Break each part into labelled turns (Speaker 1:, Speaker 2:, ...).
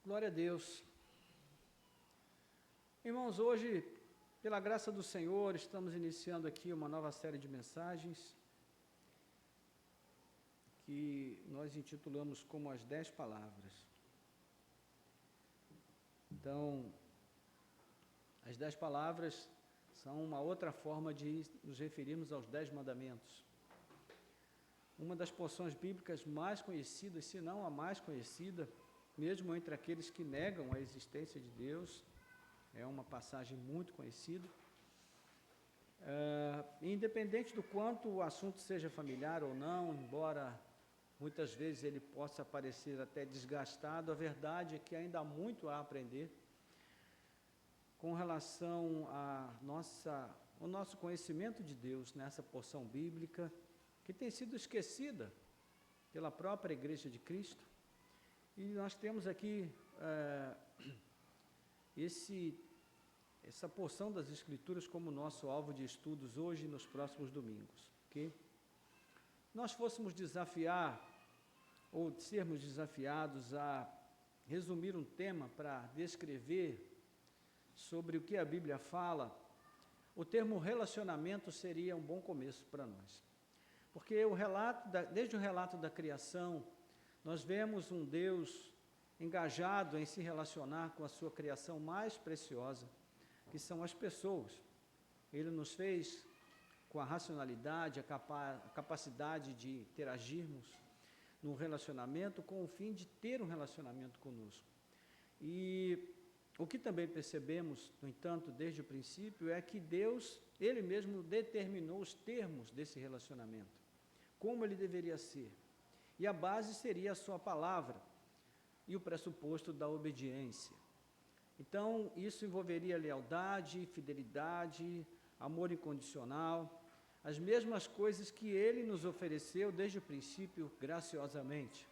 Speaker 1: Glória a Deus. Irmãos, hoje, pela graça do Senhor, estamos iniciando aqui uma nova série de mensagens que nós intitulamos como as 10 palavras. Então, as 10 palavras são uma outra forma de nos referirmos aos 10 mandamentos. Uma das porções bíblicas mais conhecidas, se não a mais conhecida, mesmo entre aqueles que negam a existência de Deus, é uma passagem muito conhecida. Independente do quanto o assunto seja familiar ou não, embora muitas vezes ele possa parecer até desgastado, a verdade é que ainda há muito a aprender com relação ao nosso conhecimento de Deus nessa porção bíblica, que tem sido esquecida pela própria Igreja de Cristo. E nós temos aqui essa porção das Escrituras como nosso alvo de estudos hoje e nos próximos domingos. Okay? Nós fôssemos desafiar, ou sermos desafiados a resumir um tema para descrever sobre o que a Bíblia fala, o termo relacionamento seria um bom começo para nós. Porque desde o relato da criação, nós vemos um Deus engajado em se relacionar com a sua criação mais preciosa, que são as pessoas. Ele nos fez com a racionalidade, a capacidade de interagirmos num relacionamento com o fim de ter um relacionamento conosco. E o que também percebemos, no entanto, desde o princípio, é que Deus, Ele mesmo determinou os termos desse relacionamento, como ele deveria ser. E a base seria a sua palavra e o pressuposto da obediência. Então, isso envolveria lealdade, fidelidade, amor incondicional, as mesmas coisas que Ele nos ofereceu desde o princípio, graciosamente.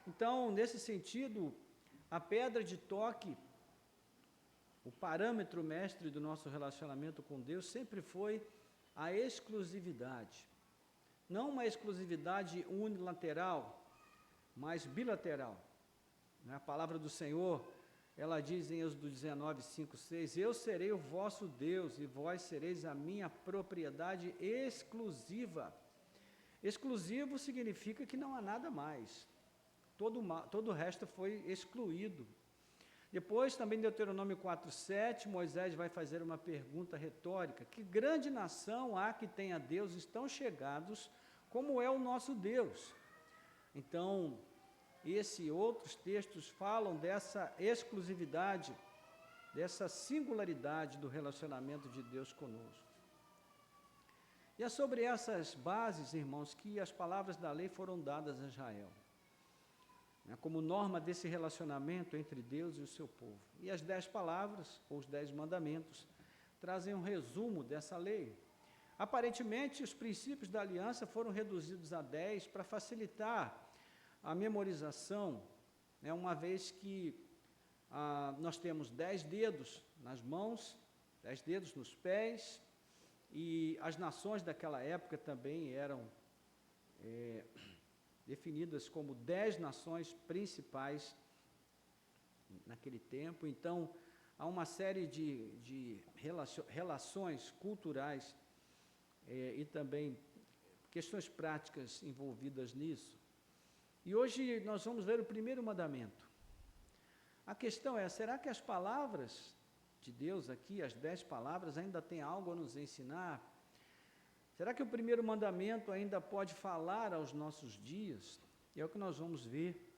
Speaker 1: Então, nesse sentido, a pedra de toque, o parâmetro mestre do nosso relacionamento com Deus sempre foi a exclusividade. Não uma exclusividade unilateral, mas bilateral. A palavra do Senhor, ela diz em Êxodo 19, 5, 6, eu serei o vosso Deus e vós sereis a minha propriedade exclusiva. Exclusivo significa que não há nada mais. Todo o resto foi excluído. Depois, também em Deuteronômio 4, 7, Moisés vai fazer uma pergunta retórica. Que grande nação há que tenha deuses tão chegados como é o nosso Deus? Então, esse e outros textos falam dessa exclusividade, dessa singularidade do relacionamento de Deus conosco. E é sobre essas bases, irmãos, que as palavras da lei foram dadas a Israel, como norma desse relacionamento entre Deus e o seu povo. E as 10 palavras, ou os 10 mandamentos, trazem um resumo dessa lei. Aparentemente, os princípios da aliança foram reduzidos a 10 para facilitar a memorização, uma vez que nós temos 10 dedos nas mãos, 10 dedos nos pés, e as nações daquela época também eram definidas como 10 nações principais naquele tempo. Então, há uma série de relações culturais e também questões práticas envolvidas nisso. E hoje nós vamos ver o primeiro mandamento. A questão é, será que as palavras de Deus aqui, as 10 palavras, ainda têm algo a nos ensinar? Será que o primeiro mandamento ainda pode falar aos nossos dias? É o que nós vamos ver.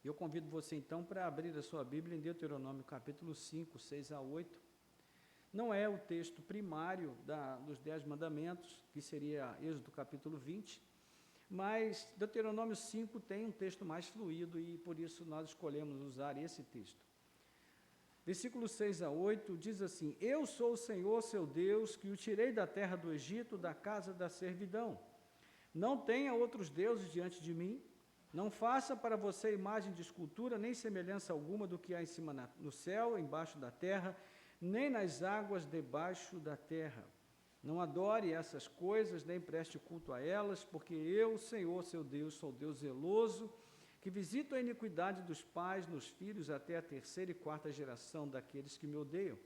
Speaker 1: Eu convido você então para abrir a sua Bíblia em Deuteronômio capítulo 5, 6 a 8. Não é o texto primário dos 10 mandamentos, que seria Êxodo capítulo 20, mas Deuteronômio 5 tem um texto mais fluido e por isso nós escolhemos usar esse texto. Versículos 6 a 8 diz assim: Eu sou o Senhor, seu Deus, que o tirei da terra do Egito, da casa da servidão. Não tenha outros deuses diante de mim, não faça para você imagem de escultura, nem semelhança alguma do que há em cima no céu, embaixo da terra, nem nas águas debaixo da terra. Não adore essas coisas, nem preste culto a elas, porque eu, Senhor, seu Deus, sou Deus zeloso, que visito a iniquidade dos pais nos filhos até a terceira e quarta geração daqueles que me odeiam,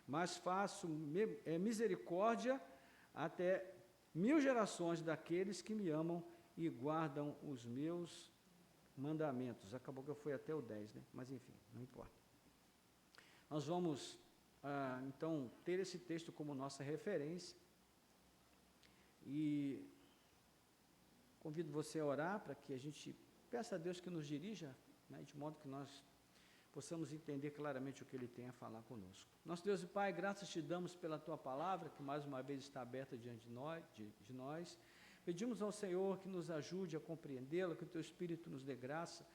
Speaker 1: mas faço misericórdia até 1000 gerações daqueles que me amam e guardam os meus mandamentos. Acabou que eu fui até o 10, né? Mas enfim, não importa. Nós vamos, então, ter esse texto como nossa referência e convido você a orar para que a gente peça a Deus que nos dirija, né, de modo que nós possamos entender claramente o que Ele tem a falar conosco. Nosso Deus e Pai, graças te damos pela Tua palavra, que mais uma vez está aberta diante de nós. Pedimos ao Senhor que nos ajude a compreendê-la, que o Teu Espírito nos dê graça,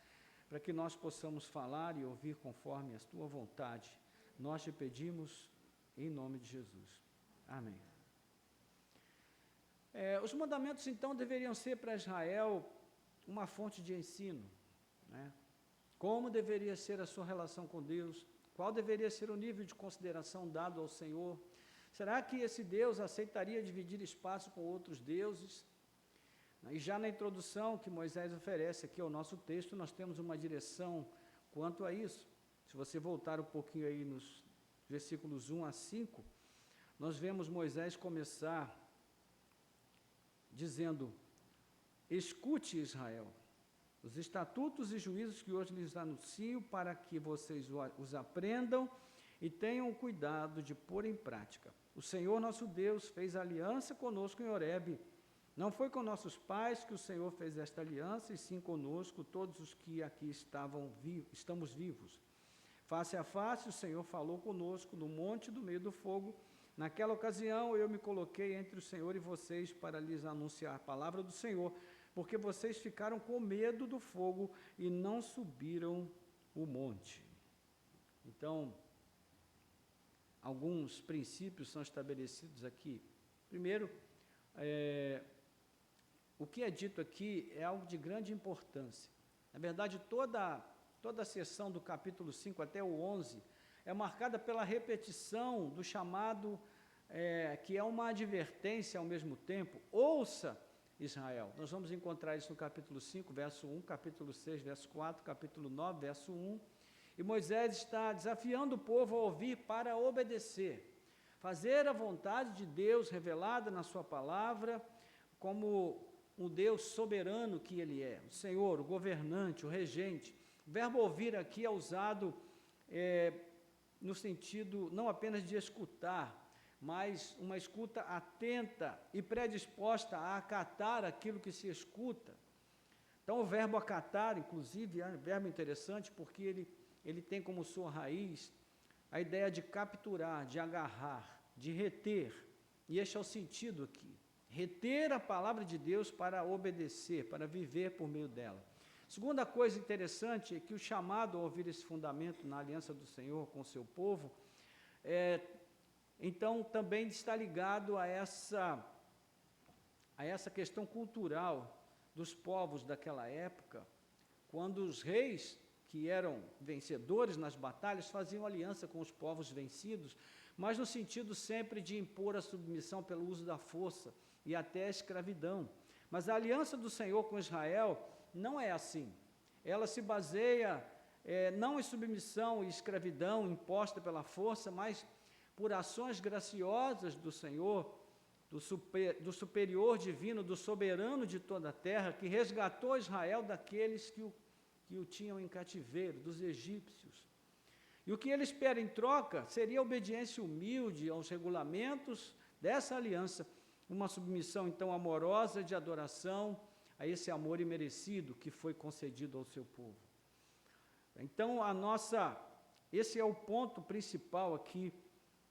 Speaker 1: para que nós possamos falar e ouvir conforme a Tua vontade. Nós te pedimos em nome de Jesus. Amém. Os mandamentos, então, deveriam ser para Israel uma fonte de ensino, né? Como deveria ser a sua relação com Deus, qual deveria ser o nível de consideração dado ao Senhor. Será que esse Deus aceitaria dividir espaço com outros deuses? E já na introdução que Moisés oferece aqui ao nosso texto, nós temos uma direção quanto a isso. Se você voltar um pouquinho aí nos versículos 1 a 5, nós vemos Moisés começar dizendo: escute, Israel, os estatutos e juízos que hoje lhes anuncio, para que vocês os aprendam e tenham o cuidado de pôr em prática. O Senhor nosso Deus fez aliança conosco em Horebe. Não foi com nossos pais que o Senhor fez esta aliança, e sim conosco, todos os que aqui estamos vivos. Face a face, o Senhor falou conosco no monte do meio do fogo. Naquela ocasião, eu me coloquei entre o Senhor e vocês para lhes anunciar a palavra do Senhor, porque vocês ficaram com medo do fogo e não subiram o monte. Então, alguns princípios são estabelecidos aqui. Primeiro, o que é dito aqui é algo de grande importância. Na verdade, toda a seção do capítulo 5 até o 11 é marcada pela repetição do chamado, que é uma advertência ao mesmo tempo. Ouça, Israel. Nós vamos encontrar isso no capítulo 5, verso 1, capítulo 6, verso 4, capítulo 9, verso 1. E Moisés está desafiando o povo a ouvir para obedecer, fazer a vontade de Deus revelada na sua palavra, como o Deus soberano que Ele é, o Senhor, o governante, o regente. O verbo ouvir aqui é usado no sentido não apenas de escutar, mas uma escuta atenta e predisposta a acatar aquilo que se escuta. Então, o verbo acatar, inclusive, é um verbo interessante porque ele tem como sua raiz a ideia de capturar, de agarrar, de reter. E este é o sentido aqui. Reter a palavra de Deus para obedecer, para viver por meio dela. Segunda coisa interessante é que o chamado a ouvir esse fundamento na aliança do Senhor com o seu povo, então também está ligado a essa questão cultural dos povos daquela época, quando os reis, que eram vencedores nas batalhas, faziam aliança com os povos vencidos, mas no sentido sempre de impor a submissão pelo uso da força e até a escravidão. Mas a aliança do Senhor com Israel não é assim. Ela se baseia não em submissão e escravidão imposta pela força, mas por ações graciosas do Senhor, do superior divino, do soberano de toda a terra, que resgatou Israel daqueles que o tinham em cativeiro, dos egípcios. E o que ele espera em troca seria a obediência humilde aos regulamentos dessa aliança, uma submissão então amorosa de adoração a esse amor imerecido que foi concedido ao seu povo. Então, esse é o ponto principal aqui,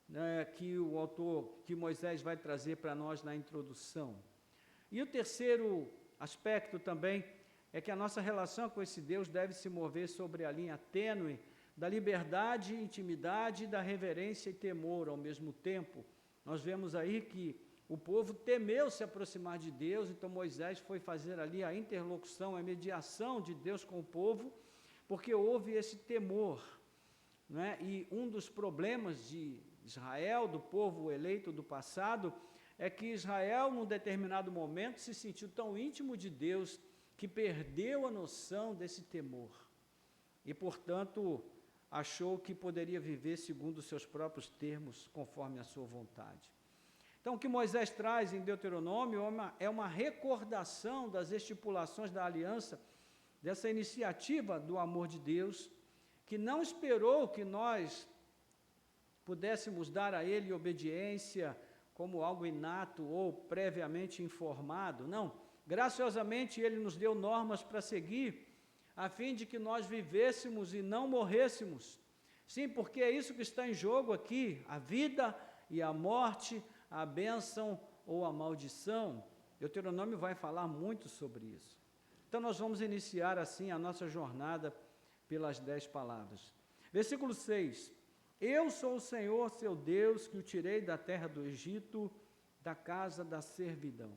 Speaker 1: né, que Moisés vai trazer para nós na introdução. E o terceiro aspecto também é que a nossa relação com esse Deus deve se mover sobre a linha tênue da liberdade, intimidade, da reverência e temor ao mesmo tempo. Nós vemos aí que o povo temeu se aproximar de Deus, então Moisés foi fazer ali a interlocução, a mediação de Deus com o povo, porque houve esse temor, né? E um dos problemas de Israel, do povo eleito do passado, é que Israel, num determinado momento, se sentiu tão íntimo de Deus que perdeu a noção desse temor e, portanto, achou que poderia viver segundo os seus próprios termos, conforme a sua vontade. Então, o que Moisés traz em Deuteronômio é uma recordação das estipulações da aliança, dessa iniciativa do amor de Deus, que não esperou que nós pudéssemos dar a Ele obediência como algo inato ou previamente informado. Não, graciosamente Ele nos deu normas para seguir, a fim de que nós vivêssemos e não morrêssemos. Sim, porque é isso que está em jogo aqui, a vida e a morte, a bênção ou a maldição. Deuteronômio vai falar muito sobre isso. Então nós vamos iniciar assim a nossa jornada pelas 10 palavras. Versículo 6. Eu sou o Senhor, seu Deus, que o tirei da terra do Egito, da casa da servidão.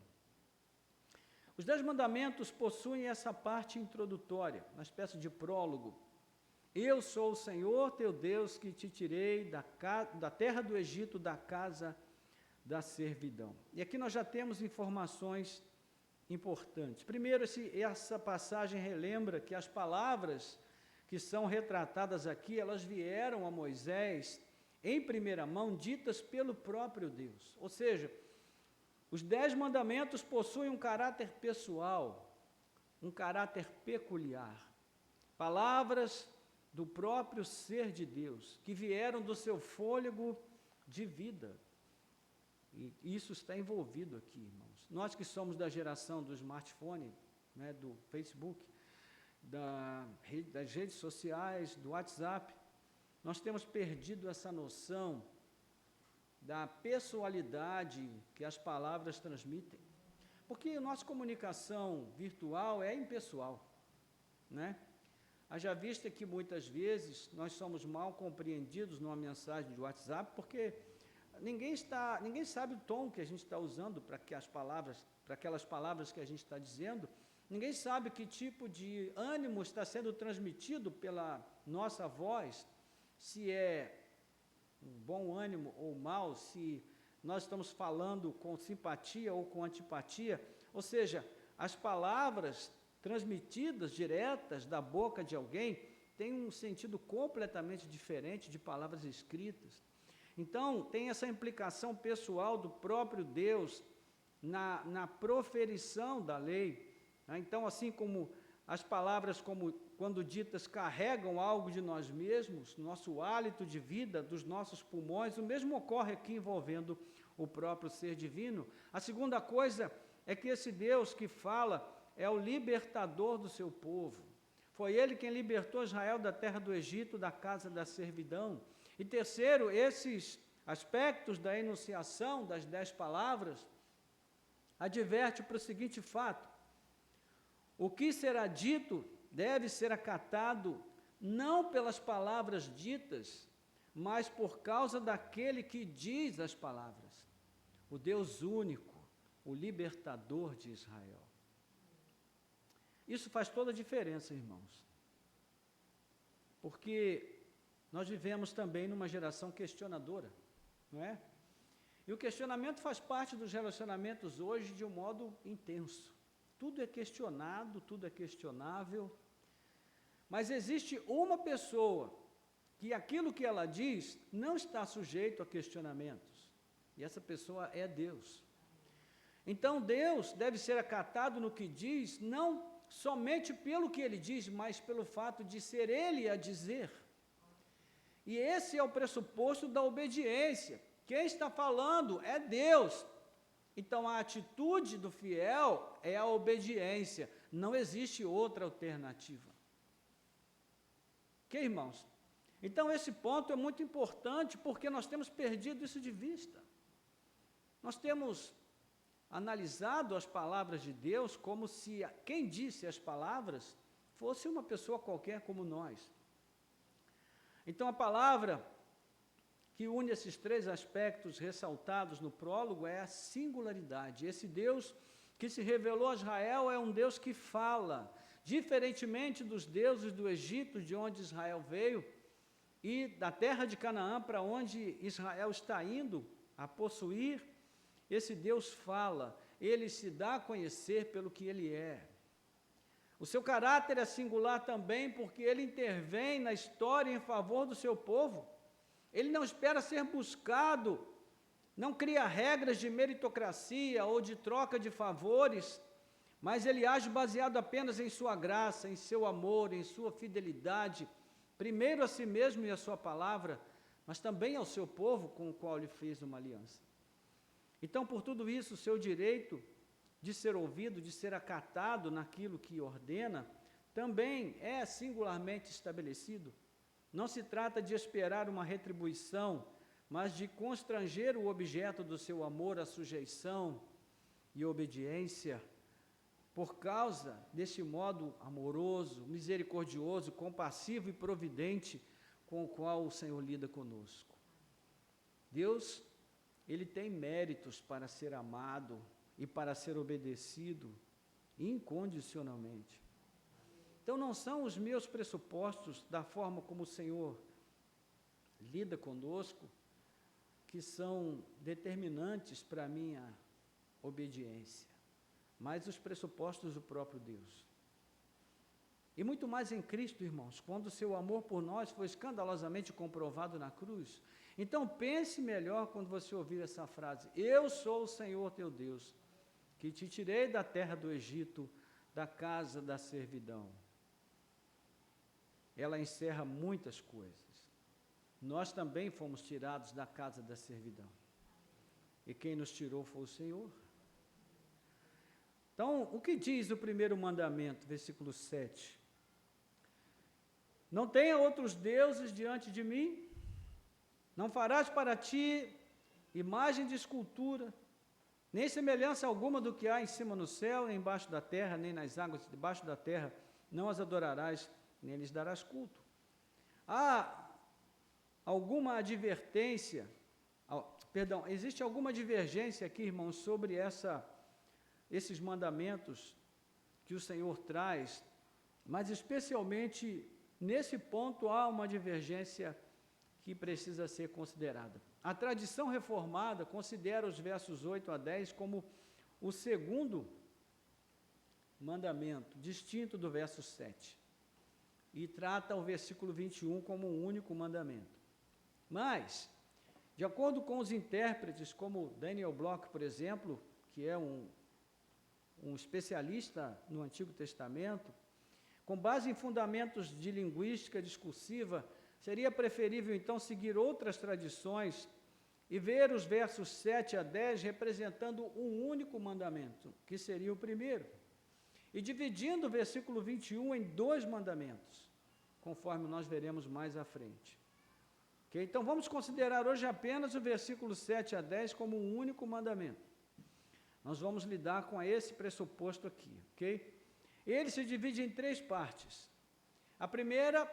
Speaker 1: Os 10 mandamentos possuem essa parte introdutória, uma espécie de prólogo. Eu sou o Senhor, teu Deus, que te tirei da terra do Egito, da casa da servidão. E aqui nós já temos informações importantes. Primeiro, essa passagem relembra que as palavras que são retratadas aqui, elas vieram a Moisés em primeira mão, ditas pelo próprio Deus. Ou seja, os 10 mandamentos possuem um caráter pessoal, um caráter peculiar. Palavras do próprio ser de Deus, que vieram do seu fôlego de vida. E isso está envolvido aqui, irmãos. Nós que somos da geração do smartphone, né, do Facebook, das redes sociais, do WhatsApp, nós temos perdido essa noção da pessoalidade que as palavras transmitem. Porque a nossa comunicação virtual é impessoal, né? Haja vista que muitas vezes nós somos mal compreendidos numa mensagem de WhatsApp, porque ninguém sabe o tom que a gente está usando para aquelas palavras que a gente está dizendo. Ninguém sabe que tipo de ânimo está sendo transmitido pela nossa voz, se é um bom ânimo ou mau, se nós estamos falando com simpatia ou com antipatia. Ou seja, as palavras transmitidas, diretas da boca de alguém, têm um sentido completamente diferente de palavras escritas. Então, tem essa implicação pessoal do próprio Deus na proferição da lei. Então, assim como as palavras, quando ditas, carregam algo de nós mesmos, nosso hálito de vida, dos nossos pulmões, o mesmo ocorre aqui envolvendo o próprio ser divino. A segunda coisa é que esse Deus que fala é o libertador do seu povo. Foi Ele quem libertou Israel da terra do Egito, da casa da servidão. E terceiro, esses aspectos da enunciação das 10 palavras adverte para o seguinte fato: o que será dito deve ser acatado não pelas palavras ditas, mas por causa daquele que diz as palavras, o Deus único, o libertador de Israel. Isso faz toda a diferença, irmãos, porque nós vivemos também numa geração questionadora, não é? E o questionamento faz parte dos relacionamentos hoje de um modo intenso. Tudo é questionado, tudo é questionável, mas existe uma pessoa que aquilo que ela diz não está sujeito a questionamentos, e essa pessoa é Deus. Então Deus deve ser acatado no que diz, não somente pelo que Ele diz, mas pelo fato de ser Ele a dizer. E esse é o pressuposto da obediência. Quem está falando é Deus. Então, a atitude do fiel é a obediência. Não existe outra alternativa. Ok, irmãos? Então, esse ponto é muito importante, porque nós temos perdido isso de vista. Nós temos analisado as palavras de Deus como se quem disse as palavras fosse uma pessoa qualquer como nós. Então, a palavra que une esses 3 aspectos ressaltados no prólogo é a singularidade. Esse Deus que se revelou a Israel é um Deus que fala, diferentemente dos deuses do Egito, de onde Israel veio, e da terra de Canaã, para onde Israel está indo a possuir. Esse Deus fala, Ele se dá a conhecer pelo que Ele é. O seu caráter é singular também porque ele intervém na história em favor do seu povo. Ele não espera ser buscado, não cria regras de meritocracia ou de troca de favores, mas ele age baseado apenas em sua graça, em seu amor, em sua fidelidade, primeiro a si mesmo e a sua palavra, mas também ao seu povo com o qual ele fez uma aliança. Então, por tudo isso, o seu direito de ser ouvido, de ser acatado naquilo que ordena, também é singularmente estabelecido. Não se trata de esperar uma retribuição, mas de constranger o objeto do seu amor à sujeição e obediência, por causa deste modo amoroso, misericordioso, compassivo e providente com o qual o Senhor lida conosco. Deus, Ele tem méritos para ser amado e para ser obedecido incondicionalmente. Então, não são os meus pressupostos da forma como o Senhor lida conosco que são determinantes para a minha obediência, mas os pressupostos do próprio Deus. E muito mais em Cristo, irmãos, quando o seu amor por nós foi escandalosamente comprovado na cruz. Então, pense melhor quando você ouvir essa frase: eu sou o Senhor teu Deus, que te tirei da terra do Egito, da casa da servidão. Ela encerra muitas coisas. Nós também fomos tirados da casa da servidão. E quem nos tirou foi o Senhor. Então, o que diz o primeiro mandamento, versículo 7? Não tenha outros deuses diante de mim, não farás para ti imagem de escultura, nem semelhança alguma do que há em cima no céu, nem embaixo da terra, nem nas águas debaixo da terra, não as adorarás, nem lhes darás culto. Há alguma advertência, existe alguma divergência aqui, irmãos, sobre esses mandamentos que o Senhor traz, mas especialmente nesse ponto há uma divergência que precisa ser considerada. A tradição reformada considera os versos 8 a 10 como o segundo mandamento, distinto do verso 7, e trata o versículo 21 como um único mandamento. Mas, de acordo com os intérpretes, como Daniel Bloch, por exemplo, que é um especialista no Antigo Testamento, com base em fundamentos de linguística discursiva, seria preferível então seguir outras tradições e ver os versos 7 a 10 representando um único mandamento, que seria o primeiro, e dividindo o versículo 21 em dois mandamentos, conforme nós veremos mais à frente. Okay? Então vamos considerar hoje apenas o versículo 7 a 10 como um único mandamento. Nós vamos lidar com esse pressuposto aqui, ok? Ele se divide em três partes. A primeira,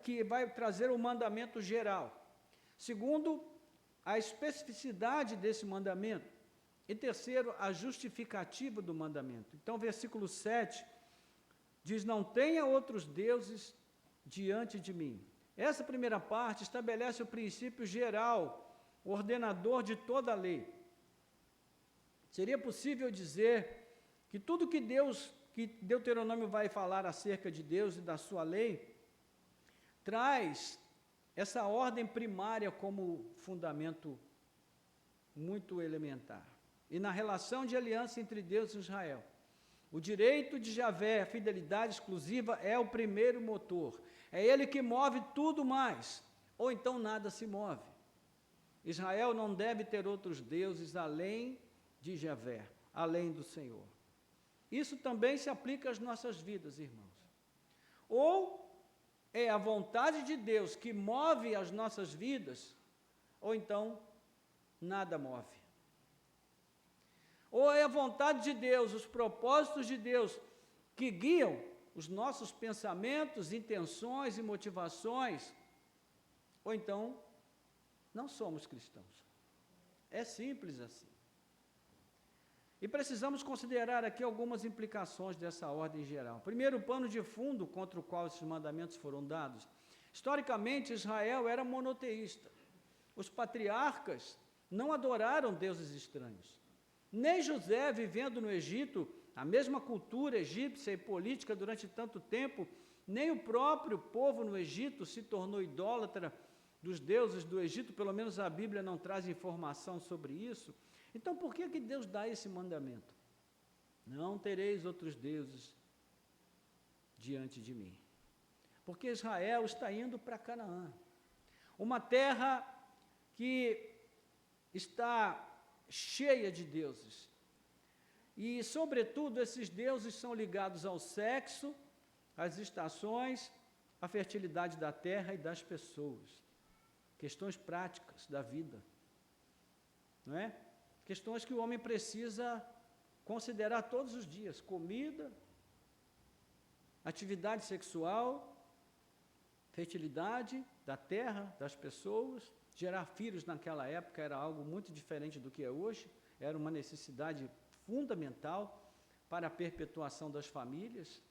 Speaker 1: que vai trazer o mandamento geral. Segundo, a especificidade desse mandamento. E terceiro, a justificativa do mandamento. Então, versículo 7 diz: não tenha outros deuses diante de mim. Essa primeira parte estabelece o princípio geral, ordenador de toda a lei. Seria possível dizer que tudo que Deuteronômio vai falar acerca de Deus e da sua lei, traz essa ordem primária como fundamento muito elementar. E na relação de aliança entre Deus e Israel, o direito de Javé, a fidelidade exclusiva, é o primeiro motor. É ele que move tudo mais, ou então nada se move. Israel não deve ter outros deuses além de Javé, além do Senhor. Isso também se aplica às nossas vidas, irmãos. Ou é a vontade de Deus que move as nossas vidas, ou então nada move. Ou é a vontade de Deus, os propósitos de Deus que guiam os nossos pensamentos, intenções e motivações, ou então não somos cristãos. É simples assim. E precisamos considerar aqui algumas implicações dessa ordem geral. Primeiro, o pano de fundo contra o qual esses mandamentos foram dados. Historicamente, Israel era monoteísta. Os patriarcas não adoraram deuses estranhos. Nem José, vivendo no Egito, a mesma cultura egípcia e política durante tanto tempo, nem o próprio povo no Egito se tornou idólatra dos deuses do Egito, pelo menos a Bíblia não traz informação sobre isso. Então, por que Deus dá esse mandamento? Não tereis outros deuses diante de mim. Porque Israel está indo para Canaã, uma terra que está cheia de deuses. E, sobretudo, esses deuses são ligados ao sexo, às estações, à fertilidade da terra e das pessoas. Questões práticas da vida, não é? Questões que o homem precisa considerar todos os dias: comida, atividade sexual, fertilidade da terra, das pessoas. Gerar filhos naquela época era algo muito diferente do que é hoje, era uma necessidade fundamental para a perpetuação das famílias.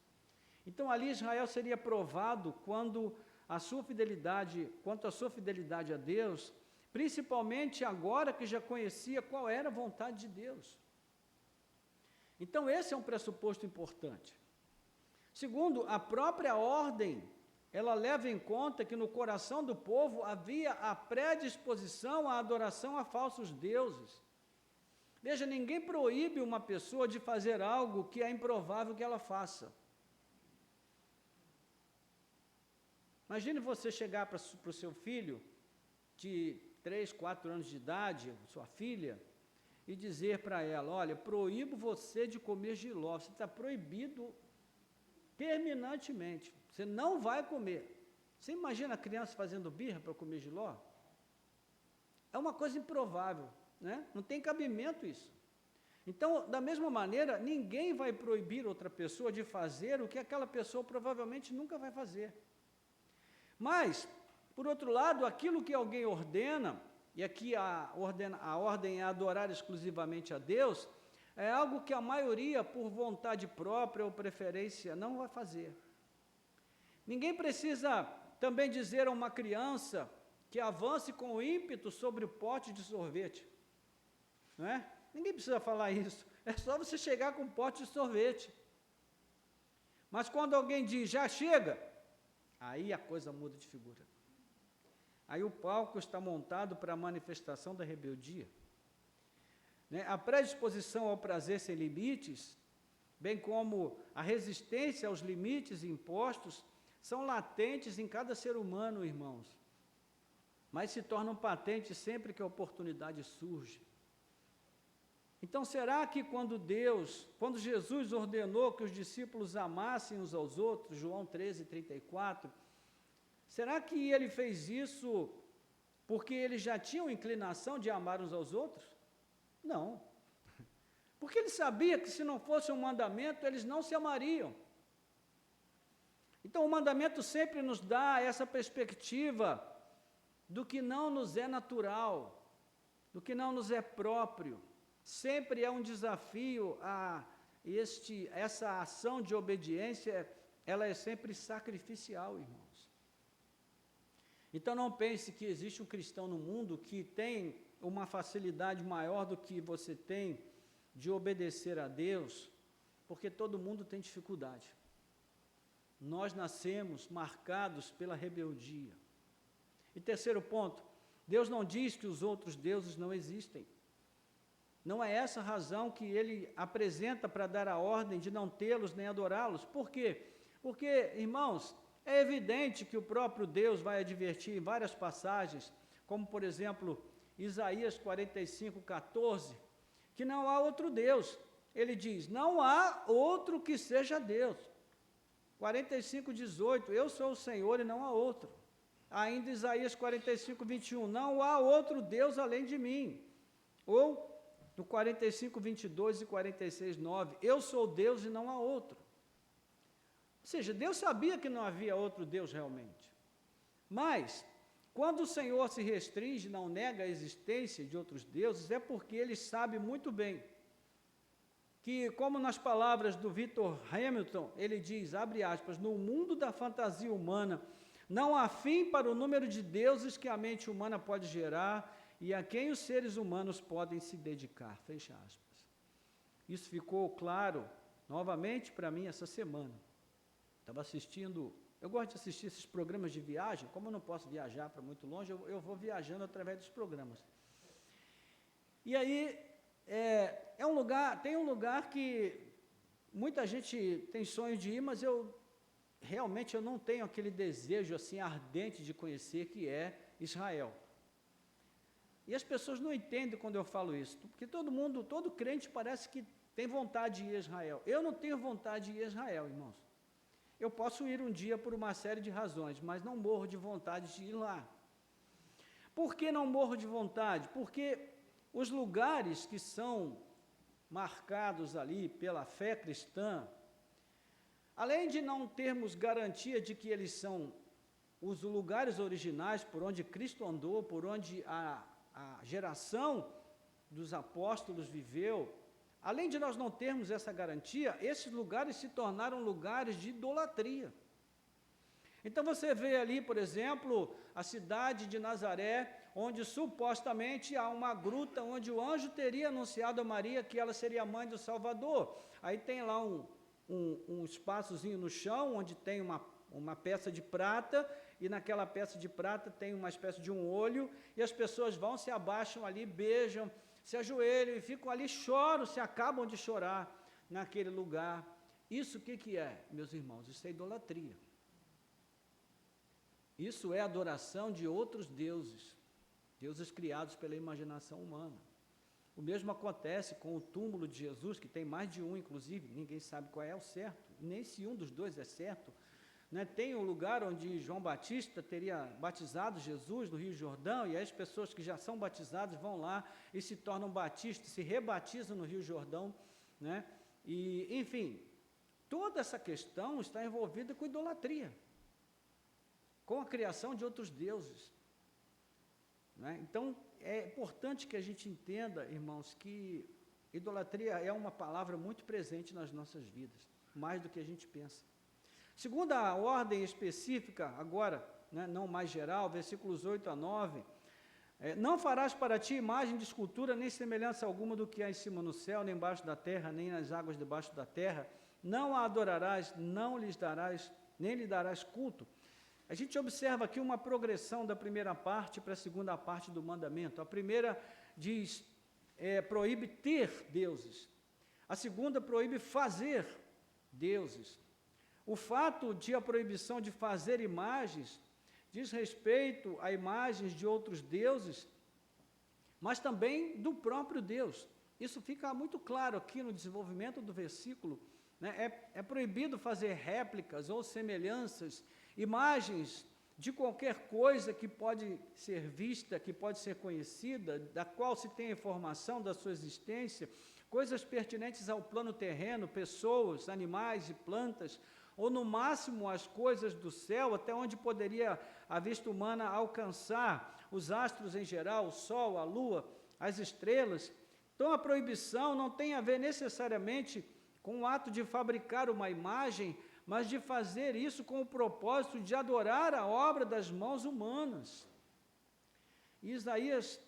Speaker 1: Então, ali Israel seria provado quanto à sua fidelidade a Deus, principalmente agora que já conhecia qual era a vontade de Deus. Então, esse é um pressuposto importante. Segundo, a própria ordem, ela leva em conta que no coração do povo havia a predisposição à adoração a falsos deuses. Veja, ninguém proíbe uma pessoa de fazer algo que é improvável que ela faça. Imagine você chegar para o seu filho de 3, 4 anos de idade, sua filha, e dizer para ela: olha, proíbo você de comer jiló, você está proibido terminantemente, você não vai comer. Você imagina a criança fazendo birra para comer jiló? É uma coisa improvável, né? Não tem cabimento isso. Então, da mesma maneira, ninguém vai proibir outra pessoa de fazer o que aquela pessoa provavelmente nunca vai fazer. Mas, por outro lado, aquilo que alguém ordena, e aqui a ordem é adorar exclusivamente a Deus, é algo que a maioria, por vontade própria ou preferência, não vai fazer. Ninguém precisa também dizer a uma criança que avance com ímpeto sobre o pote de sorvete, não é? Ninguém precisa falar isso, é só você chegar com um pote de sorvete. Mas quando alguém diz, já chega, aí a coisa muda de figura. Aí o palco está montado para a manifestação da rebeldia. Né? A predisposição ao prazer sem limites, bem como a resistência aos limites impostos, são latentes em cada ser humano, irmãos, mas se tornam patentes sempre que a oportunidade surge. Então, será que quando Jesus ordenou que os discípulos amassem uns aos outros, João 13:34, será que ele fez isso porque eles já tinham inclinação de amar uns aos outros? Não. Porque ele sabia que se não fosse um mandamento, eles não se amariam. Então, o mandamento sempre nos dá essa perspectiva do que não nos é natural, do que não nos é próprio. Sempre é um desafio a essa ação de obediência, ela é sempre sacrificial, irmãos. Então não pense que existe um cristão no mundo que tem uma facilidade maior do que você tem de obedecer a Deus, porque todo mundo tem dificuldade. Nós nascemos marcados pela rebeldia. E terceiro ponto, Deus não diz que os outros deuses não existem. Não é essa a razão que ele apresenta para dar a ordem de não tê-los nem adorá-los. Por quê? Porque, irmãos, é evidente que o próprio Deus vai advertir em várias passagens, como por exemplo, Isaías 45:14, que não há outro Deus. Ele diz, não há outro que seja Deus. 45:18, eu sou o Senhor e não há outro. Ainda Isaías 45:21, não há outro Deus além de mim. Ou no 45:22 e 46:9, eu sou Deus e não há outro. Ou seja, Deus sabia que não havia outro Deus realmente. Mas, quando o Senhor se restringe, não nega a existência de outros deuses, é porque Ele sabe muito bem que, como nas palavras do Victor Hamilton, ele diz, abre aspas, no mundo da fantasia humana, não há fim para o número de deuses que a mente humana pode gerar e a quem os seres humanos podem se dedicar, fecha aspas. Isso ficou claro novamente para mim essa semana. Estava assistindo, eu gosto de assistir esses programas de viagem, como eu não posso viajar para muito longe, eu vou viajando através dos programas. E aí, tem um lugar que muita gente tem sonho de ir, mas realmente eu não tenho aquele desejo assim ardente de conhecer, que é Israel. E as pessoas não entendem quando eu falo isso, porque todo crente parece que tem vontade de ir a Israel. Eu não tenho vontade de ir a Israel, irmãos. Eu posso ir um dia por uma série de razões, mas não morro de vontade de ir lá. Por que não morro de vontade? Porque os lugares que são marcados ali pela fé cristã, além de não termos garantia de que eles são os lugares originais por onde Cristo andou, por onde a geração dos apóstolos viveu, além de nós não termos essa garantia, esses lugares se tornaram lugares de idolatria. Então você vê ali, por exemplo, a cidade de Nazaré, onde supostamente há uma gruta onde o anjo teria anunciado a Maria que ela seria a mãe do Salvador. Aí tem lá um espaçozinho no chão, onde tem uma peça de prata, e naquela peça de prata tem uma espécie de um olho, e as pessoas vão, se abaixam ali, beijam, se ajoelham e ficam ali, choram, se acabam de chorar naquele lugar. Isso o que é, meus irmãos? Isso é idolatria. Isso é adoração de outros deuses, deuses criados pela imaginação humana. O mesmo acontece com o túmulo de Jesus, que tem mais de um, inclusive, ninguém sabe qual é o certo, nem se um dos dois é certo. Né? Tem um lugar onde João Batista teria batizado Jesus, no Rio Jordão, e aí as pessoas que já são batizadas vão lá e se tornam batistas, se rebatizam no Rio Jordão. Né? E, enfim, toda essa questão está envolvida com idolatria, com a criação de outros deuses. Né? Então, é importante que a gente entenda, irmãos, que idolatria é uma palavra muito presente nas nossas vidas, mais do que a gente pensa. Segundo a ordem específica, agora, né, não mais geral, versículos 8 a 9, não farás para ti imagem de escultura, nem semelhança alguma do que há em cima no céu, nem embaixo da terra, nem nas águas debaixo da terra, não a adorarás, não lhes darás, nem lhe darás culto. A gente observa aqui uma progressão da primeira parte para a segunda parte do mandamento. A primeira diz, proíbe ter deuses. A segunda proíbe fazer deuses. O fato de a proibição de fazer imagens diz respeito a imagens de outros deuses, mas também do próprio Deus. Isso fica muito claro aqui no desenvolvimento do versículo. Né? É proibido fazer réplicas ou semelhanças, imagens de qualquer coisa que pode ser vista, que pode ser conhecida, da qual se tem informação da sua existência, coisas pertinentes ao plano terreno, pessoas, animais e plantas, ou no máximo as coisas do céu, até onde poderia a vista humana alcançar, os astros em geral, o sol, a lua, as estrelas. Então a proibição não tem a ver necessariamente com o ato de fabricar uma imagem, mas de fazer isso com o propósito de adorar a obra das mãos humanas. E Isaías,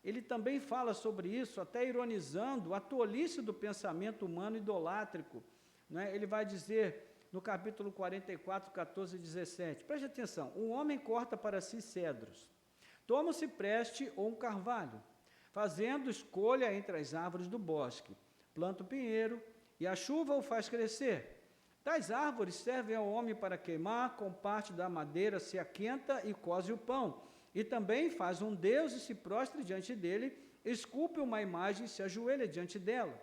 Speaker 1: ele também fala sobre isso, até ironizando a tolice do pensamento humano idolátrico. Né? Ele vai dizer no capítulo 44, 14 e 17, preste atenção, um homem corta para si cedros, toma um cipreste ou um carvalho, fazendo escolha entre as árvores do bosque, planta o pinheiro, e a chuva o faz crescer. Tais árvores servem ao homem para queimar, com parte da madeira se aquenta e coze o pão. E também faz um Deus e se prostra diante dele, esculpe uma imagem e se ajoelha diante dela.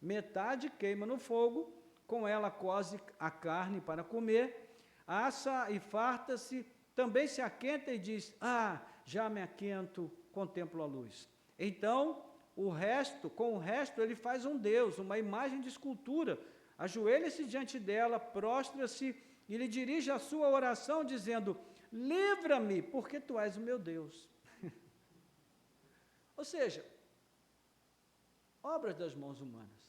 Speaker 1: Metade queima no fogo, com ela coze a carne para comer, assa e farta-se, também se aquenta e diz, já me aquento, contemplo a luz. Então, com o resto ele faz um Deus, uma imagem de escultura, ajoelha-se diante dela, prostra-se e lhe dirige a sua oração, dizendo, livra-me, porque tu és o meu Deus. Ou seja, obras das mãos humanas.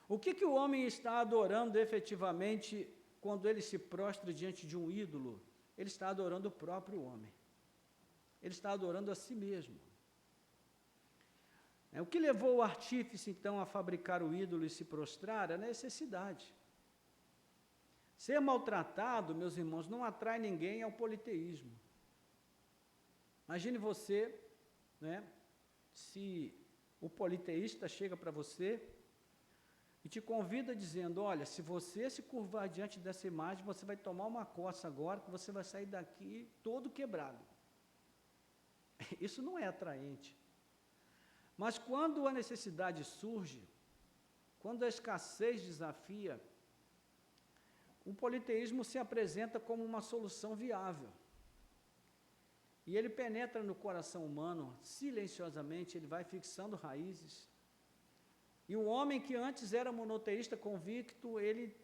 Speaker 1: O que o homem está adorando efetivamente quando ele se prostra diante de um ídolo? Ele está adorando o próprio homem. Ele está adorando a si mesmo. O que levou o artífice, então, a fabricar o ídolo e se prostrar? A necessidade. Ser maltratado, meus irmãos, não atrai ninguém ao politeísmo. Imagine você, né, se o politeísta chega para você e te convida dizendo, olha, se você se curvar diante dessa imagem, você vai tomar uma coça agora, que você vai sair daqui todo quebrado. Isso não é atraente. Mas quando a necessidade surge, quando a escassez desafia, o politeísmo se apresenta como uma solução viável. E ele penetra no coração humano, silenciosamente, ele vai fixando raízes. E o homem que antes era monoteísta convicto, ele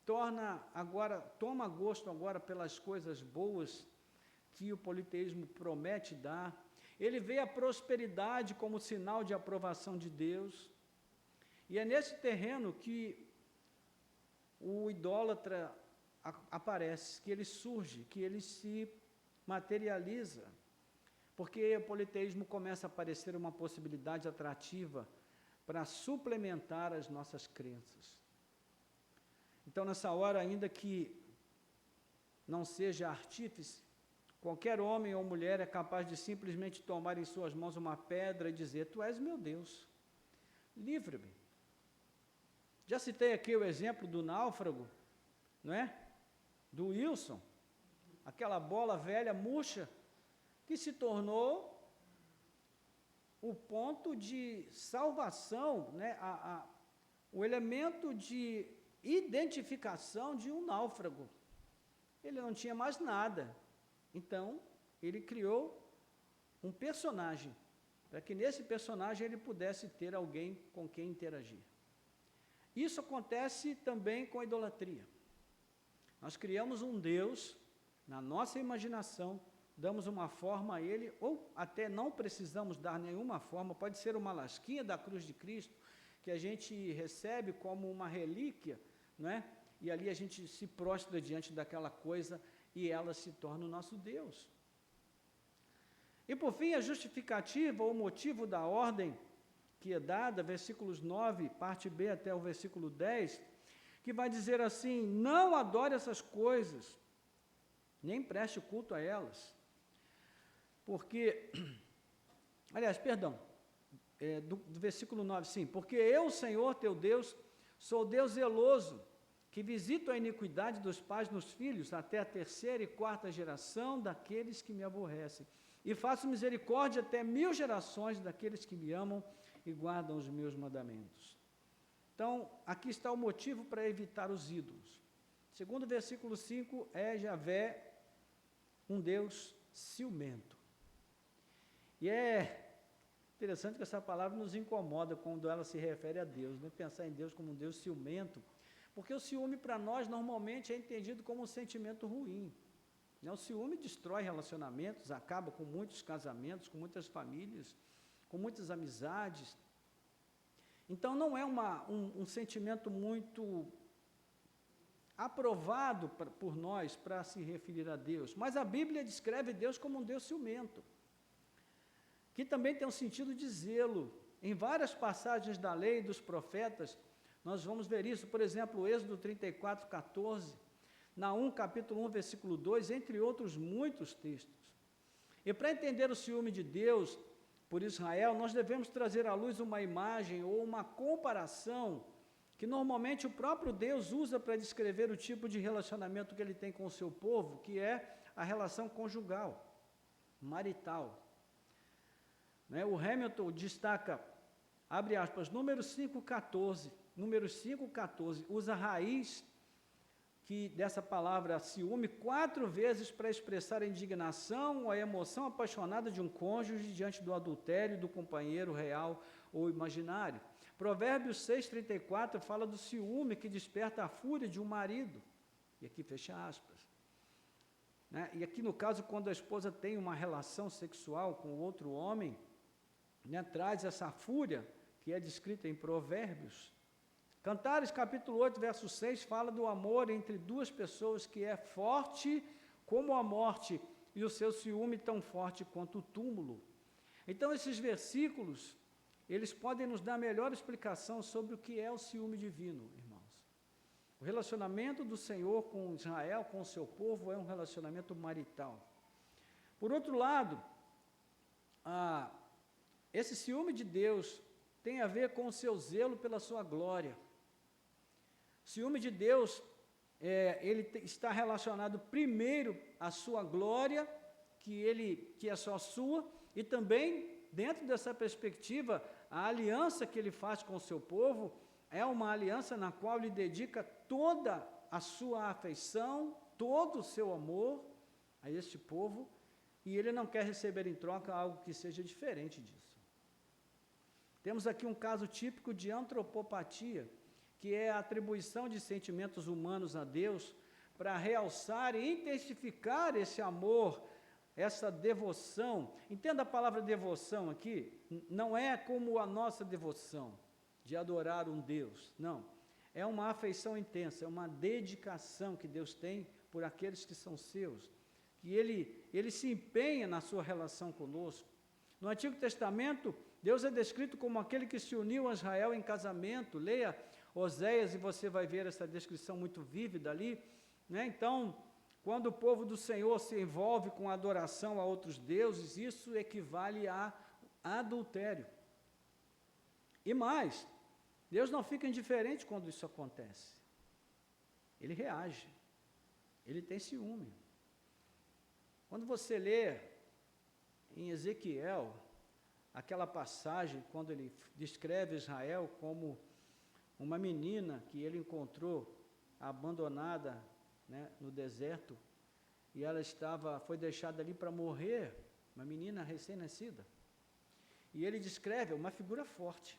Speaker 1: toma gosto agora pelas coisas boas que o politeísmo promete dar. Ele vê a prosperidade como sinal de aprovação de Deus. E é nesse terreno que o idólatra aparece, que ele surge, que ele se materializa, porque o politeísmo começa a parecer uma possibilidade atrativa para suplementar as nossas crenças. Então, nessa hora, ainda que não seja artífice, qualquer homem ou mulher é capaz de simplesmente tomar em suas mãos uma pedra e dizer, tu és meu Deus, livre-me. Já citei aqui o exemplo do náufrago, não é? Do Wilson, aquela bola velha, murcha, que se tornou o ponto de salvação, né? O elemento de identificação de um náufrago. Ele não tinha mais nada. Então, ele criou um personagem, para que nesse personagem ele pudesse ter alguém com quem interagir. Isso acontece também com a idolatria. Nós criamos um Deus, na nossa imaginação, damos uma forma a ele, ou até não precisamos dar nenhuma forma, pode ser uma lasquinha da cruz de Cristo, que a gente recebe como uma relíquia, não é? E ali a gente se prostra diante daquela coisa e ela se torna o nosso Deus. E por fim, a justificativa ou motivo da ordem que é dada, versículos 9, parte B até o versículo 10, que vai dizer assim, não adore essas coisas, nem preste culto a elas, porque, aliás, perdão, do versículo 9, sim, porque eu, Senhor teu Deus, sou Deus zeloso, que visito a iniquidade dos pais nos filhos, até a terceira e quarta geração daqueles que me aborrecem, e faço misericórdia até 1000 gerações daqueles que me amam e guardam os meus mandamentos. Então, aqui está o motivo para evitar os ídolos. Segundo o versículo 5, é Javé um Deus ciumento. E é interessante que essa palavra nos incomoda quando ela se refere a Deus, né? Pensar em Deus como um Deus ciumento, porque o ciúme para nós normalmente é entendido como um sentimento ruim. Né? O ciúme destrói relacionamentos, acaba com muitos casamentos, com muitas famílias, com muitas amizades. Então não é um sentimento muito aprovado por nós para se referir a Deus, mas a Bíblia descreve Deus como um Deus ciumento, que também tem um sentido de zelo. Em várias passagens da lei e dos profetas, nós vamos ver isso, por exemplo, Êxodo 34, 14, Naum capítulo 1, versículo 2, entre outros muitos textos. E para entender o ciúme de Deus por Israel, nós devemos trazer à luz uma imagem ou uma comparação que normalmente o próprio Deus usa para descrever o tipo de relacionamento que ele tem com o seu povo, que é a relação conjugal, marital. Né? O Hamilton destaca, abre aspas, Números 5,14, usa a raiz dessa palavra ciúme 4 vezes para expressar a indignação ou a emoção apaixonada de um cônjuge diante do adultério do companheiro real ou imaginário. Provérbios 6,34 fala do ciúme que desperta a fúria de um marido. E aqui fecha aspas. Né? E aqui no caso, quando a esposa tem uma relação sexual com outro homem, né, traz essa fúria que é descrita em Provérbios. Cantares capítulo 8, verso 6, fala do amor entre duas pessoas que é forte como a morte e o seu ciúme tão forte quanto o túmulo. Então esses versículos, eles podem nos dar melhor explicação sobre o que é o ciúme divino, irmãos. O relacionamento do Senhor com Israel, com o seu povo, é um relacionamento marital. Por outro lado, esse ciúme de Deus tem a ver com o seu zelo pela sua glória. O ciúme de Deus, ele está relacionado primeiro à sua glória, que é só sua, e também, dentro dessa perspectiva, a aliança que ele faz com o seu povo é uma aliança na qual ele dedica toda a sua afeição, todo o seu amor a este povo, e ele não quer receber em troca algo que seja diferente disso. Temos aqui um caso típico de antropopatia, que é a atribuição de sentimentos humanos a Deus para realçar e intensificar esse amor, essa devoção. Entenda a palavra devoção aqui, não é como a nossa devoção, de adorar um Deus, não. É uma afeição intensa, é uma dedicação que Deus tem por aqueles que são seus, que ele se empenha na sua relação conosco. No Antigo Testamento, Deus é descrito como aquele que se uniu a Israel em casamento. Leia Oséias e você vai ver essa descrição muito vívida ali, né? Então, quando o povo do Senhor se envolve com a adoração a outros deuses, isso equivale a adultério. E mais, Deus não fica indiferente quando isso acontece. Ele reage. Ele tem ciúme. Quando você lê em Ezequiel, aquela passagem, quando ele descreve Israel como uma menina que ele encontrou abandonada, né, no deserto, e ela foi deixada ali para morrer, uma menina recém-nascida. E ele descreve uma figura forte.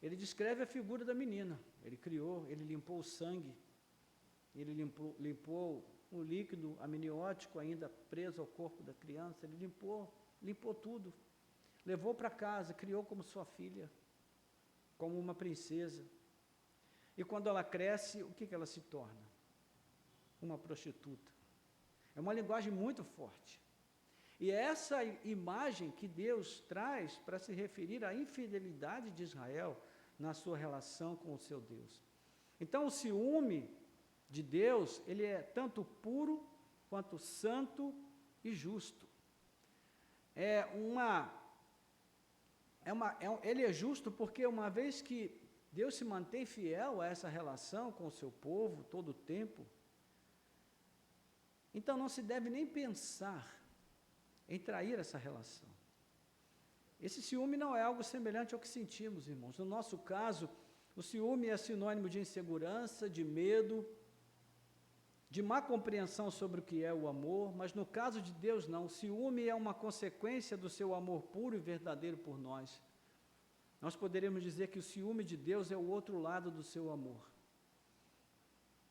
Speaker 1: Ele descreve a figura da menina. Ele criou, ele limpou o sangue, ele limpou o líquido amniótico ainda preso ao corpo da criança, ele limpou tudo. Levou para casa, criou como sua filha, como uma princesa. E quando ela cresce, o que ela se torna? Uma prostituta. É uma linguagem muito forte. E é essa imagem que Deus traz para se referir à infidelidade de Israel na sua relação com o seu Deus. Então, o ciúme de Deus, ele é tanto puro quanto santo e justo. Ele é justo porque uma vez que Deus se mantém fiel a essa relação com o seu povo todo o tempo, então não se deve nem pensar em trair essa relação. Esse ciúme não é algo semelhante ao que sentimos, irmãos. No nosso caso, o ciúme é sinônimo de insegurança, de medo, de má compreensão sobre o que é o amor, mas no caso de Deus não. O ciúme é uma consequência do seu amor puro e verdadeiro por nós. Nós poderíamos dizer que o ciúme de Deus é o outro lado do seu amor.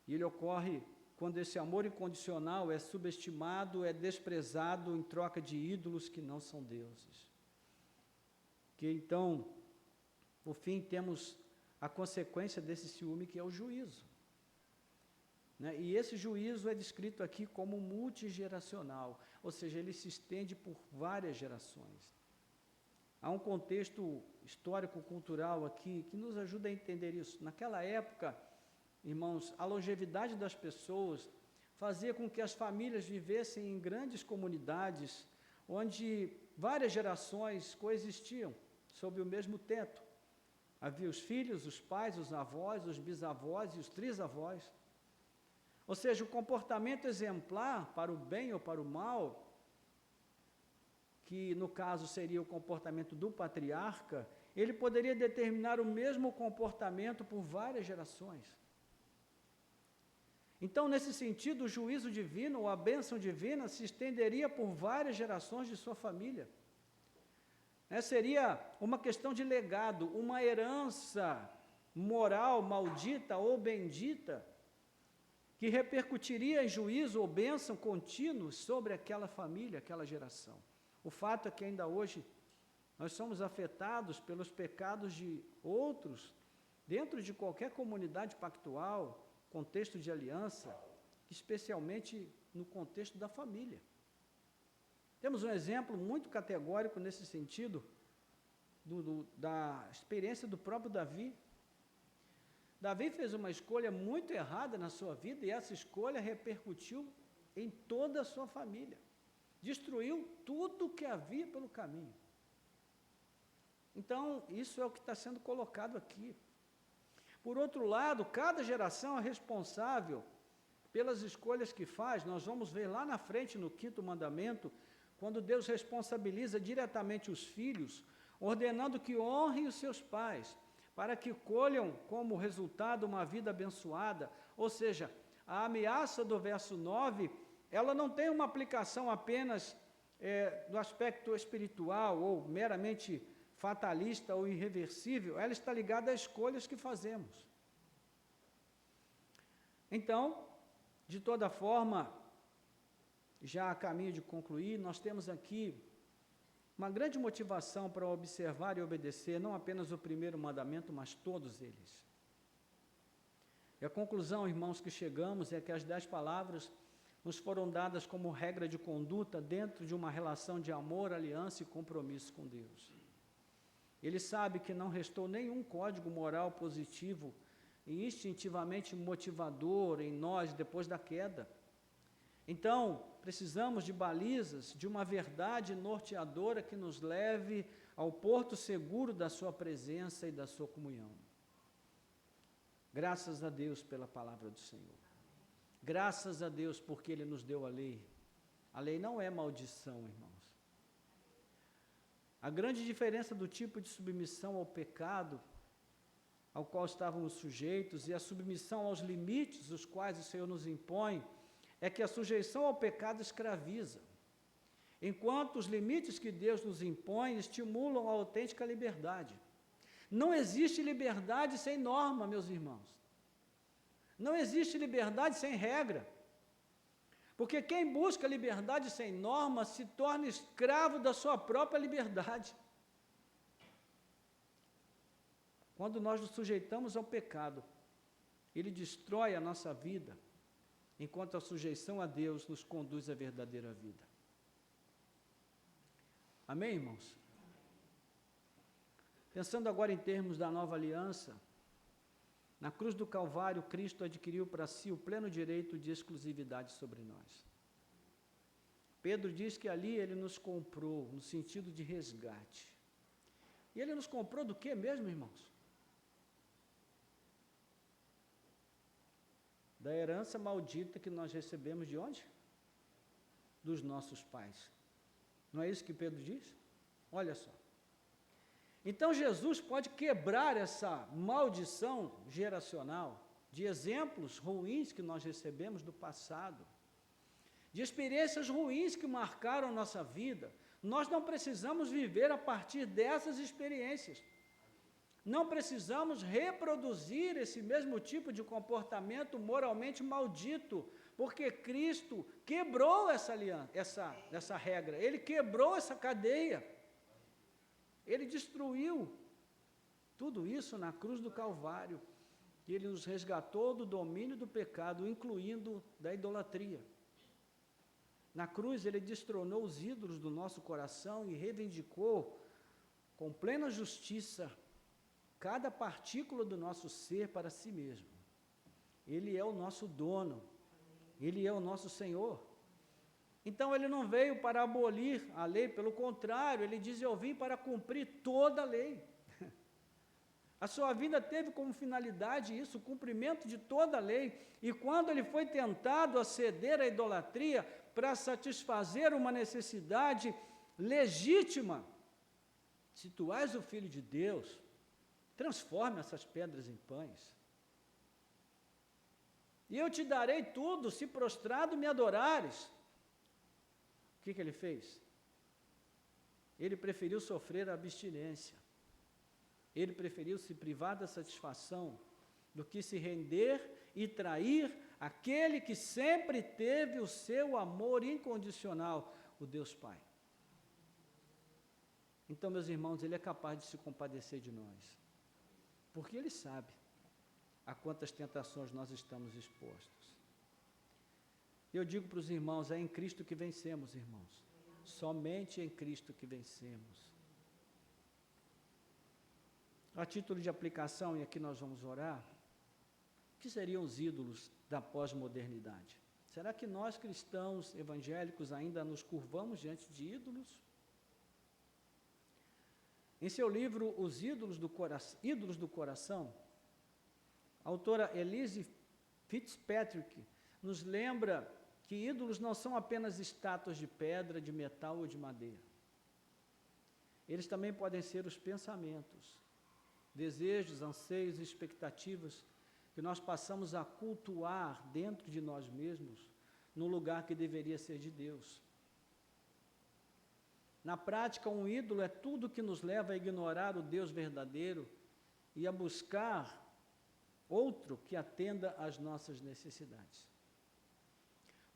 Speaker 1: E ele ocorre quando esse amor incondicional é subestimado, é desprezado em troca de ídolos que não são deuses. Que então, por fim, temos a consequência desse ciúme, que é o juízo. Né? E esse juízo é descrito aqui como multigeracional, ou seja, ele se estende por várias gerações. Há um contexto histórico-cultural aqui que nos ajuda a entender isso. Naquela época, irmãos, a longevidade das pessoas fazia com que as famílias vivessem em grandes comunidades, onde várias gerações coexistiam sob o mesmo teto. Havia os filhos, os pais, os avós, os bisavós e os trisavós. Ou seja, o comportamento exemplar para o bem ou para o mal, que no caso seria o comportamento do patriarca, ele poderia determinar o mesmo comportamento por várias gerações. Então, nesse sentido, o juízo divino, ou a bênção divina, se estenderia por várias gerações de sua família. Seria uma questão de legado, uma herança moral maldita ou bendita, que repercutiria em juízo ou bênção contínuo sobre aquela família, aquela geração. O fato é que ainda hoje nós somos afetados pelos pecados de outros, dentro de qualquer comunidade pactual, contexto de aliança, especialmente no contexto da família. Temos um exemplo muito categórico nesse sentido, da experiência do próprio Davi. Davi fez uma escolha muito errada na sua vida e essa escolha repercutiu em toda a sua família. Destruiu tudo que havia pelo caminho. Então, isso é o que está sendo colocado aqui. Por outro lado, cada geração é responsável pelas escolhas que faz. Nós vamos ver lá na frente, no 5º mandamento, quando Deus responsabiliza diretamente os filhos, ordenando que honrem os seus pais, para que colham como resultado uma vida abençoada. Ou seja, a ameaça do verso 9, ela não tem uma aplicação apenas do aspecto espiritual ou meramente fatalista ou irreversível, ela está ligada às escolhas que fazemos. Então, de toda forma, já a caminho de concluir, nós temos aqui uma grande motivação para observar e obedecer, não apenas o 1º mandamento, mas todos eles. E a conclusão, irmãos, que chegamos é que as 10 palavras nos foram dadas como regra de conduta dentro de uma relação de amor, aliança e compromisso com Deus. Ele sabe que não restou nenhum código moral positivo e instintivamente motivador em nós depois da queda. Então, precisamos de balizas, de uma verdade norteadora que nos leve ao porto seguro da sua presença e da sua comunhão. Graças a Deus pela palavra do Senhor. Graças a Deus porque Ele nos deu a lei. A lei não é maldição, irmãos. A grande diferença do tipo de submissão ao pecado ao qual estávamos sujeitos e a submissão aos limites os quais o Senhor nos impõe é que a sujeição ao pecado escraviza, enquanto os limites que Deus nos impõe estimulam a autêntica liberdade. Não existe liberdade sem norma, meus irmãos. Não existe liberdade sem regra. Porque quem busca liberdade sem norma se torna escravo da sua própria liberdade. Quando nós nos sujeitamos ao pecado, ele destrói a nossa vida, enquanto a sujeição a Deus nos conduz à verdadeira vida. Amém, irmãos? Pensando agora em termos da nova aliança, na cruz do Calvário, Cristo adquiriu para si o pleno direito de exclusividade sobre nós. Pedro diz que ali ele nos comprou, no sentido de resgate. E ele nos comprou do que mesmo, irmãos? Da herança maldita que nós recebemos de onde? Dos nossos pais. Não é isso que Pedro diz? Olha só. Então Jesus pode quebrar essa maldição geracional de exemplos ruins que nós recebemos do passado, de experiências ruins que marcaram a nossa vida. Nós não precisamos viver a partir dessas experiências. Não precisamos reproduzir esse mesmo tipo de comportamento moralmente maldito, porque Cristo quebrou essa regra, Ele quebrou essa cadeia, Ele destruiu tudo isso na cruz do Calvário, e Ele nos resgatou do domínio do pecado, incluindo da idolatria. Na cruz Ele destronou os ídolos do nosso coração e reivindicou com plena justiça cada partícula do nosso ser para si mesmo. Ele é o nosso dono, Ele é o nosso Senhor. Então Ele não veio para abolir a lei, pelo contrário, Ele diz: eu vim para cumprir toda a lei. A sua vida teve como finalidade isso, o cumprimento de toda a lei, e quando Ele foi tentado a ceder à idolatria para satisfazer uma necessidade legítima, se tu és o Filho de Deus, transforme essas pedras em pães. E eu te darei tudo, se prostrado me adorares. O que ele fez? Ele preferiu sofrer a abstinência. Ele preferiu se privar da satisfação do que se render e trair aquele que sempre teve o seu amor incondicional, o Deus Pai. Então, meus irmãos, Ele é capaz de se compadecer de nós, porque Ele sabe a quantas tentações nós estamos expostos. Eu digo para os irmãos, é em Cristo que vencemos, irmãos. Somente em Cristo que vencemos. A título de aplicação, e aqui nós vamos orar, o que seriam os ídolos da pós-modernidade? Será que nós, cristãos evangélicos, ainda nos curvamos diante de ídolos? Em seu livro, Os Ídolos do Coração, a autora Elise Fitzpatrick nos lembra que ídolos não são apenas estátuas de pedra, de metal ou de madeira. Eles também podem ser os pensamentos, desejos, anseios e expectativas que nós passamos a cultuar dentro de nós mesmos, no lugar que deveria ser de Deus. Na prática, um ídolo é tudo que nos leva a ignorar o Deus verdadeiro e a buscar outro que atenda às nossas necessidades.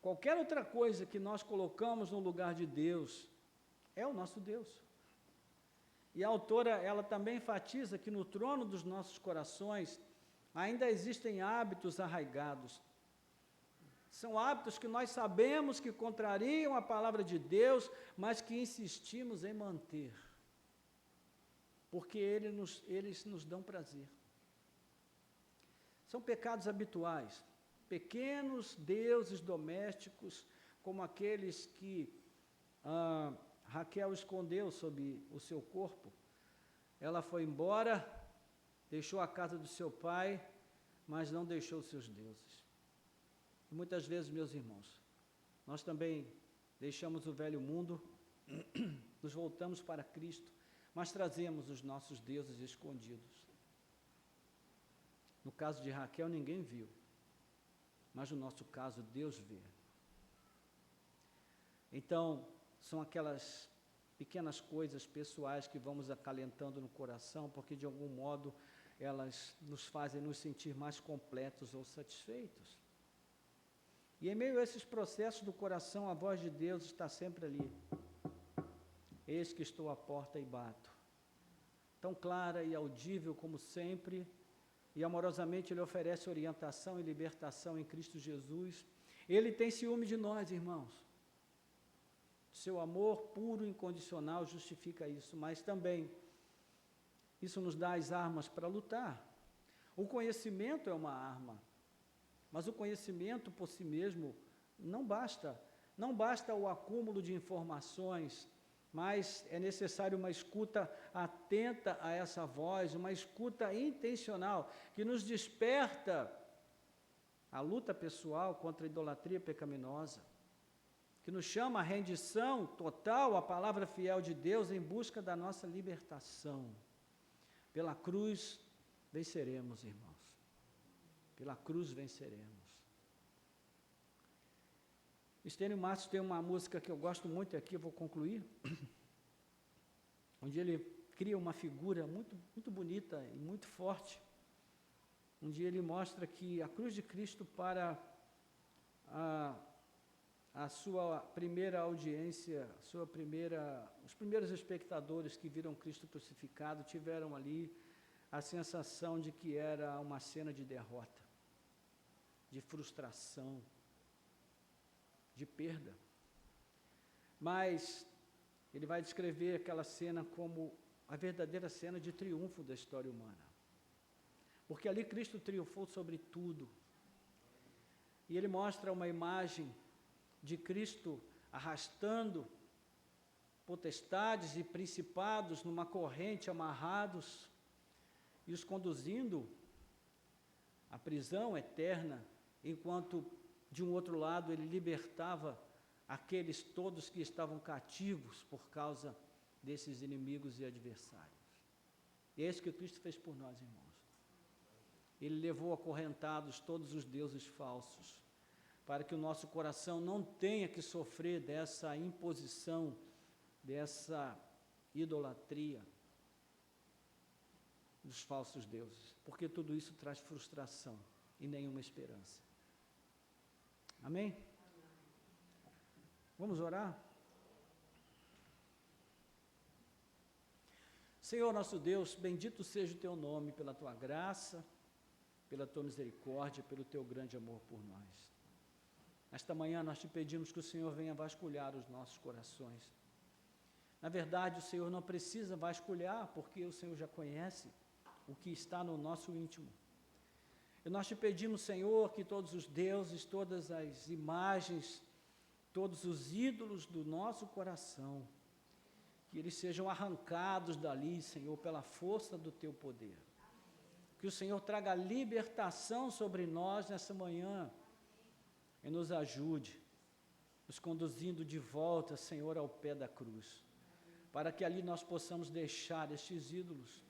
Speaker 1: Qualquer outra coisa que nós colocamos no lugar de Deus é o nosso Deus. E a autora, ela também enfatiza que no trono dos nossos corações ainda existem hábitos arraigados. São hábitos que nós sabemos que contrariam a palavra de Deus, mas que insistimos em manter, porque eles nos dão prazer. São pecados habituais, pequenos deuses domésticos, como aqueles que Raquel escondeu sob o seu corpo. Ela foi embora, deixou a casa do seu pai, mas não deixou os seus deuses. E muitas vezes, meus irmãos, nós também deixamos o velho mundo, nos voltamos para Cristo, mas trazemos os nossos deuses escondidos. No caso de Raquel, ninguém viu, mas no nosso caso, Deus vê. Então, são aquelas pequenas coisas pessoais que vamos acalentando no coração, porque de algum modo elas nos fazem nos sentir mais completos ou satisfeitos. E em meio a esses processos do coração, a voz de Deus está sempre ali. Eis que estou à porta e bato. Tão clara e audível como sempre, e amorosamente Ele oferece orientação e libertação em Cristo Jesus. Ele tem ciúme de nós, irmãos. Seu amor puro e incondicional justifica isso, mas também isso nos dá as armas para lutar. O conhecimento é uma arma, mas o conhecimento por si mesmo não basta. Não basta o acúmulo de informações, mas é necessário uma escuta atenta a essa voz, uma escuta intencional, que nos desperta a luta pessoal contra a idolatria pecaminosa, que nos chama à rendição total à palavra fiel de Deus em busca da nossa libertação. Pela cruz venceremos, irmãos. Pela cruz venceremos. Estênio Matos tem uma música que eu gosto muito, e aqui eu vou concluir, onde ele cria uma figura muito bonita e muito forte, onde ele mostra que a cruz de Cristo para a sua primeira audiência, os primeiros espectadores que viram Cristo crucificado tiveram ali a sensação de que era uma cena de derrota, de frustração, de perda. Mas ele vai descrever aquela cena como a verdadeira cena de triunfo da história humana. Porque ali Cristo triunfou sobre tudo. E ele mostra uma imagem de Cristo arrastando potestades e principados numa corrente amarrados e os conduzindo à prisão eterna, enquanto de um outro lado ele libertava aqueles todos que estavam cativos por causa desses inimigos e adversários. E é isso que Cristo fez por nós, irmãos. Ele levou acorrentados todos os deuses falsos, para que o nosso coração não tenha que sofrer dessa imposição, dessa idolatria dos falsos deuses, porque tudo isso traz frustração e nenhuma esperança. Amém? Vamos orar? Senhor nosso Deus, bendito seja o Teu nome pela Tua graça, pela Tua misericórdia, pelo Teu grande amor por nós. Esta manhã nós te pedimos que o Senhor venha vasculhar os nossos corações. Na verdade, o Senhor não precisa vasculhar, porque o Senhor já conhece. o que está no nosso íntimo. E nós te pedimos, Senhor, que todos os deuses, todas as imagens, todos os ídolos do nosso coração, que eles sejam arrancados dali, Senhor, pela força do teu poder. Que o Senhor traga libertação sobre nós nessa manhã e nos ajude, nos conduzindo de volta, Senhor, ao pé da cruz, para que ali nós possamos deixar estes ídolos,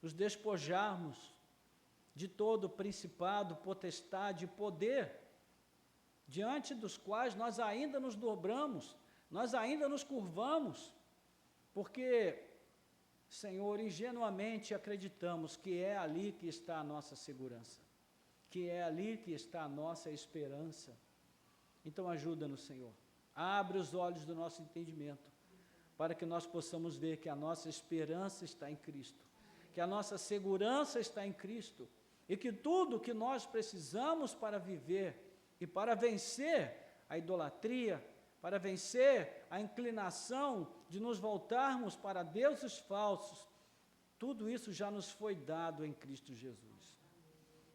Speaker 1: nos despojarmos de todo principado, potestade e poder, diante dos quais nós ainda nos dobramos, nós ainda nos curvamos, porque, Senhor, ingenuamente acreditamos que é ali que está a nossa segurança, que é ali que está a nossa esperança. Então ajuda-nos, Senhor, abre os olhos do nosso entendimento, para que nós possamos ver que a nossa esperança está em Cristo, que a nossa segurança está em Cristo, e que tudo que nós precisamos para viver e para vencer a idolatria, para vencer a inclinação de nos voltarmos para deuses falsos, tudo isso já nos foi dado em Cristo Jesus.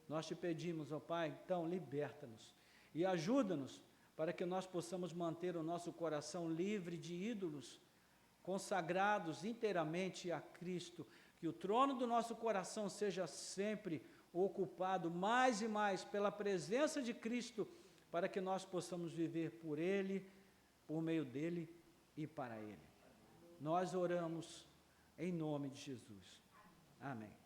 Speaker 1: Nós te pedimos, ó Pai, então liberta-nos e ajuda-nos para que nós possamos manter o nosso coração livre de ídolos, consagrados inteiramente a Cristo, que o trono do nosso coração seja sempre ocupado mais e mais pela presença de Cristo, para que nós possamos viver por Ele, por meio dEle e para Ele. Nós oramos em nome de Jesus. Amém.